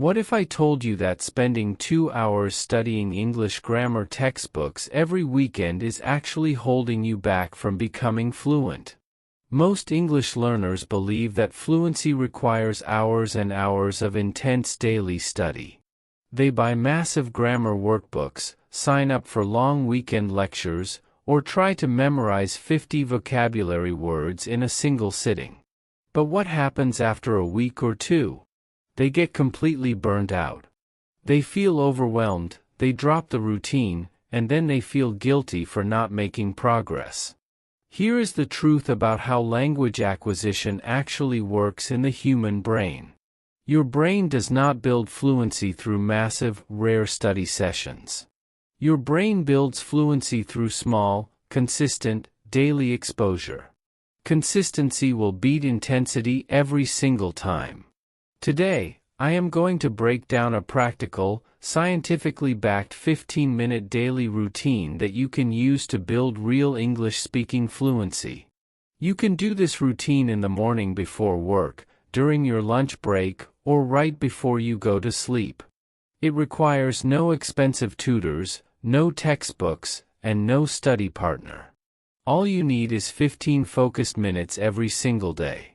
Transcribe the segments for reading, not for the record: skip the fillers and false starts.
What if I told you that spending 2 hours studying English grammar textbooks every weekend is actually holding you back from becoming fluent? Most English learners believe that fluency requires hours and hours of intense daily study. They buy massive grammar workbooks, sign up for long weekend lectures, or try to memorize 50 vocabulary words in a single sitting. But what happens after a week or two? They get completely burnt out. They feel overwhelmed, they drop the routine, and then they feel guilty for not making progress. Here is the truth about how language acquisition actually works in the human brain. Your brain does not build fluency through massive, rare study sessions. Your brain builds fluency through small, consistent, daily exposure. Consistency will beat intensity every single time. Today, I am going to break down a practical, scientifically backed 15-minute daily routine that you can use to build real English-speaking fluency. You can do this routine in the morning before work, during your lunch break, or right before you go to sleep. It requires no expensive tutors, no textbooks, and no study partner. All you need is 15 focused minutes every single day.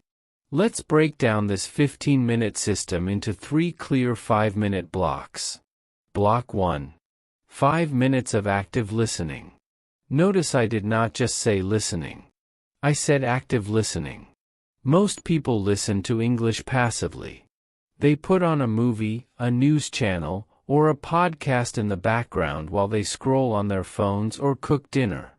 Let's break down this 15-minute system into 3 clear 5-minute blocks. Block 1. 5 minutes of active listening. Notice I did not just say listening. I said active listening. Most people listen to English passively. They put on a movie, a news channel, or a podcast in the background while they scroll on their phones or cook dinner.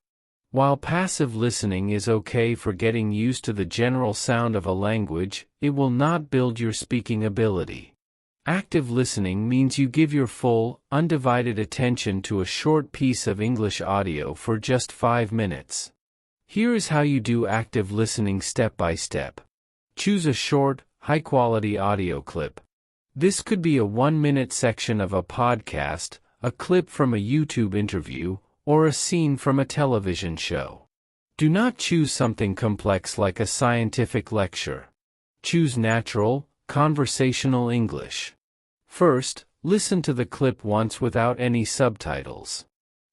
While passive listening is okay for getting used to the general sound of a language, it will not build your speaking ability. Active listening means you give your full, undivided attention to a short piece of English audio for just 5 minutes. Here is how you do active listening step by step. Choose a short, high-quality audio clip. This could be a 1-minute section of a podcast, a clip from a YouTube interview, or a scene from a television show. Do not choose something complex like a scientific lecture. Choose natural, conversational English. First, listen to the clip once without any subtitles.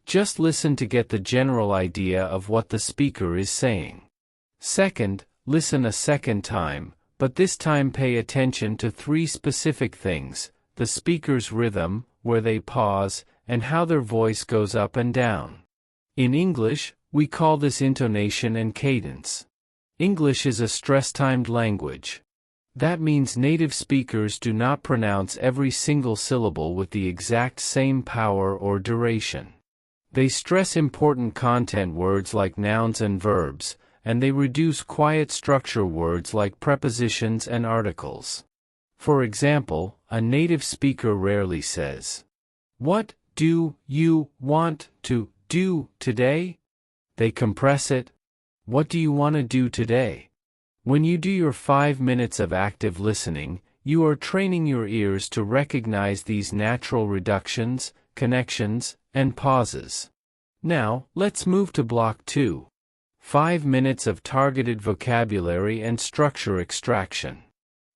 Just listen to get the general idea of what the speaker is saying. Second, listen a second time, but this time pay attention to 3 specific things: the speaker's rhythm, where they pause, and how their voice goes up and down. In English, we call this intonation and cadence. English is a stress-timed language. That means native speakers do not pronounce every single syllable with the exact same power or duration. They stress important content words like nouns and verbs, and they reduce quiet structure words like prepositions and articles. For example, a native speaker rarely says, "What do you want to do today?" They compress it. "What do you want to do today?" When you do your 5 minutes of active listening, you are training your ears to recognize these natural reductions, connections, and pauses. Now, let's move to block 2. 5 minutes of targeted vocabulary and structure extraction.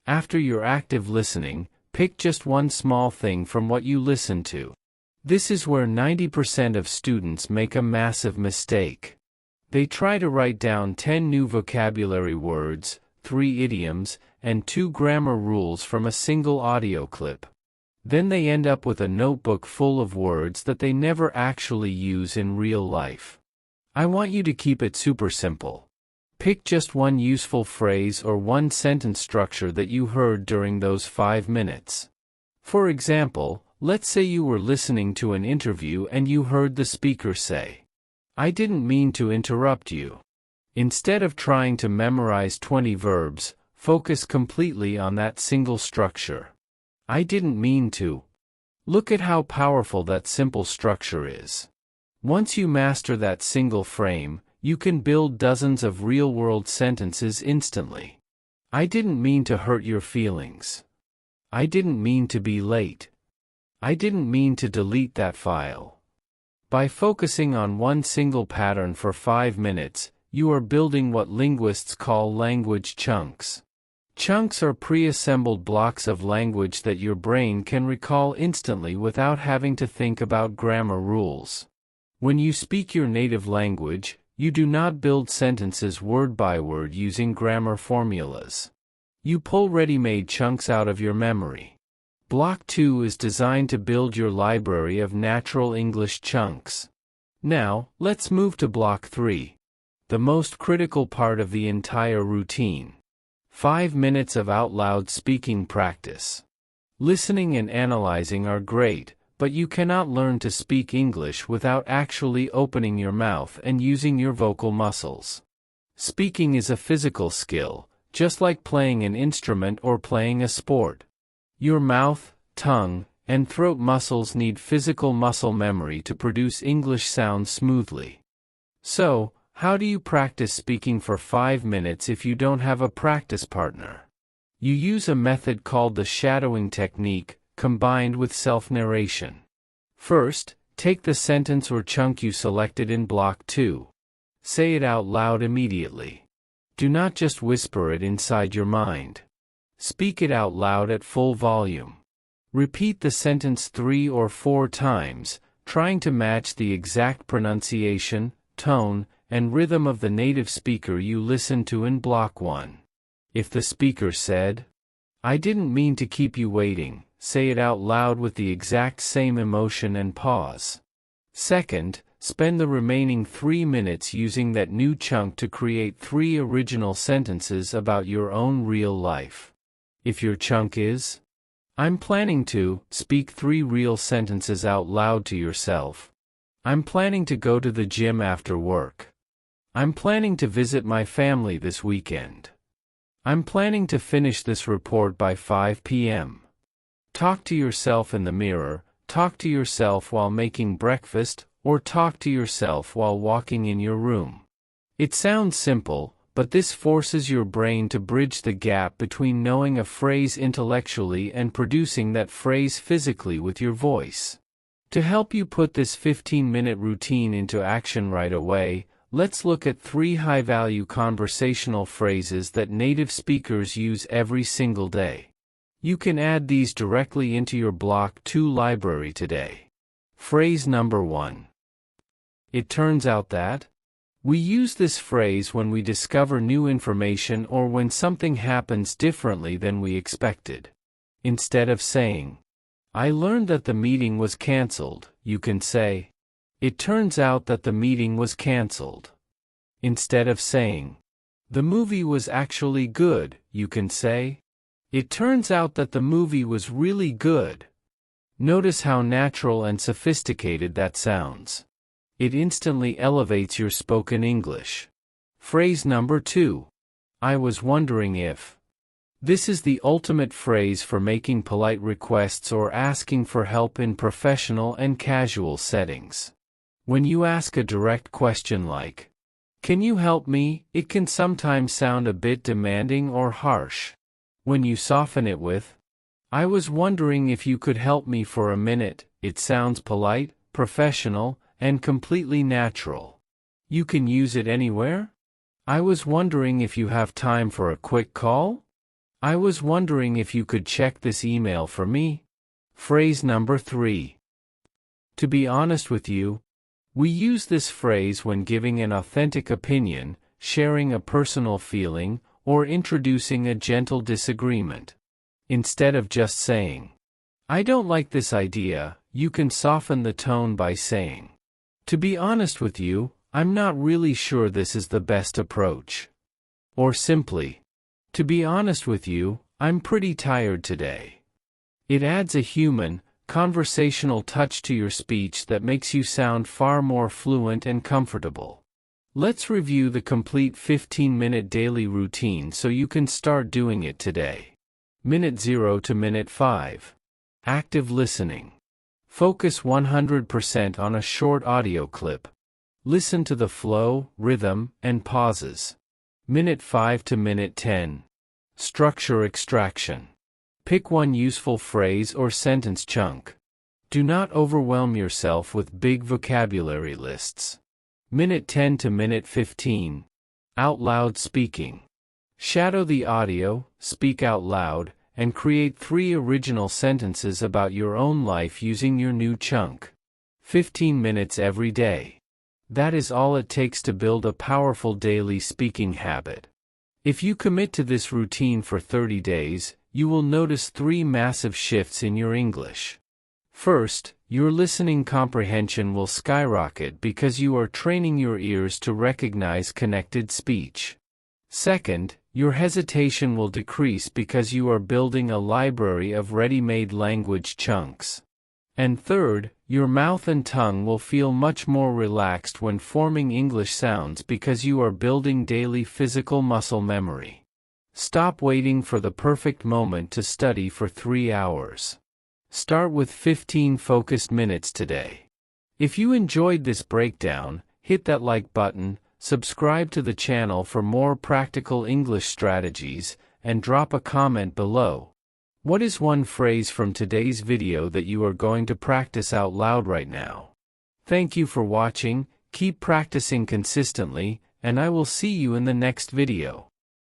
After your active listening, pick just one small thing from what you listen to. This is where 90% of students make a massive mistake. They try to write down 10 new vocabulary words, 3 idioms, and 2 grammar rules from a single audio clip. Then they end up with a notebook full of words that they never actually use in real life. I want you to keep it super simple. Pick just one useful phrase or one sentence structure that you heard during those 5 minutes. For example, let's say you were listening to an interview and you heard the speaker say, "I didn't mean to interrupt you." Instead of trying to memorize 20 verbs, focus completely on that single structure. "I didn't mean to." Look at how powerful that simple structure is. Once you master that single frame, you can build dozens of real-world sentences instantly. "I didn't mean to hurt your feelings." "I didn't mean to be late." "I didn't mean to delete that file." By focusing on one single pattern for 5 minutes, you are building what linguists call language chunks. Chunks are pre-assembled blocks of language that your brain can recall instantly without having to think about grammar rules. When you speak your native language, you do not build sentences word by word using grammar formulas. You pull ready-made chunks out of your memory. Block 2 is designed to build your library of natural English chunks. Now, let's move to Block 3. The most critical part of the entire routine. 5 minutes of out-loud speaking practice. Listening and analyzing are great, but you cannot learn to speak English without actually opening your mouth and using your vocal muscles. Speaking is a physical skill, just like playing an instrument or playing a sport. Your mouth, tongue, and throat muscles need physical muscle memory to produce English sounds smoothly. So, how do you practice speaking for 5 minutes if you don't have a practice partner? You use a method called the shadowing technique, combined with self-narration. First, take the sentence or chunk you selected in Block 2. Say it out loud immediately. Do not just whisper it inside your mind. Speak it out loud at full volume. Repeat the sentence 3 or 4 times, trying to match the exact pronunciation, tone, and rhythm of the native speaker you listened to in Block 1. If the speaker said, "I didn't mean to keep you waiting," say it out loud with the exact same emotion and pause. Second, spend the remaining 3 minutes using that new chunk to create 3 original sentences about your own real life. If your chunk is, "I'm planning to," speak 3 real sentences out loud to yourself. "I'm planning to go to the gym after work." "I'm planning to visit my family this weekend." "I'm planning to finish this report by 5 p.m. Talk to yourself in the mirror, talk to yourself while making breakfast, or talk to yourself while walking in your room. It sounds simple, but this forces your brain to bridge the gap between knowing a phrase intellectually and producing that phrase physically with your voice. To help you put this 15-minute routine into action right away, let's look at 3 high-value conversational phrases that native speakers use every single day. You can add these directly into your Block 2 library today. Phrase number 1. It turns out that. We use this phrase when we discover new information or when something happens differently than we expected. Instead of saying, "I learned that the meeting was canceled," you can say, "It turns out that the meeting was canceled." Instead of saying, "The movie was actually good," you can say, "It turns out that the movie was really good." Notice how natural and sophisticated that sounds. It instantly elevates your spoken English. Phrase number 2. I was wondering if. This is the ultimate phrase for making polite requests or asking for help in professional and casual settings. When you ask a direct question like, "Can you help me?" it can sometimes sound a bit demanding or harsh. When you soften it with, "I was wondering if you could help me for a minute," it sounds polite, professional, and completely natural. You can use it anywhere. "I was wondering if you have time for a quick call?" "I was wondering if you could check this email for me." Phrase number 3. To be honest with you. We use this phrase when giving an authentic opinion, sharing a personal feeling, or introducing a gentle disagreement. Instead of just saying, "I don't like this idea," you can soften the tone by saying, "To be honest with you, I'm not really sure this is the best approach." Or simply, "To be honest with you, I'm pretty tired today." It adds a human, conversational touch to your speech that makes you sound far more fluent and comfortable. Let's review the complete 15-minute daily routine so you can start doing it today. Minute 0 to Minute 5. Active listening. Focus 100% on a short audio clip. Listen to the flow, rhythm, and pauses. Minute 5 to Minute 10. Structure extraction. Pick one useful phrase or sentence chunk. Do not overwhelm yourself with big vocabulary lists. Minute 10 to Minute 15. Out loud speaking. Shadow the audio, speak out loud, and create 3 original sentences about your own life using your new chunk. 15 minutes every day. That is all it takes to build a powerful daily speaking habit. If you commit to this routine for 30 days, you will notice 3 massive shifts in your English. First, your listening comprehension will skyrocket because you are training your ears to recognize connected speech. Second, your hesitation will decrease because you are building a library of ready-made language chunks. And third, your mouth and tongue will feel much more relaxed when forming English sounds because you are building daily physical muscle memory. Stop waiting for the perfect moment to study for 3 hours. Start with 15 focused minutes today. If you enjoyed this breakdown, hit that like button, subscribe to the channel for more practical English strategies, and drop a comment below. What is one phrase from today's video that you are going to practice out loud right now? Thank you for watching, keep practicing consistently, and I will see you in the next video.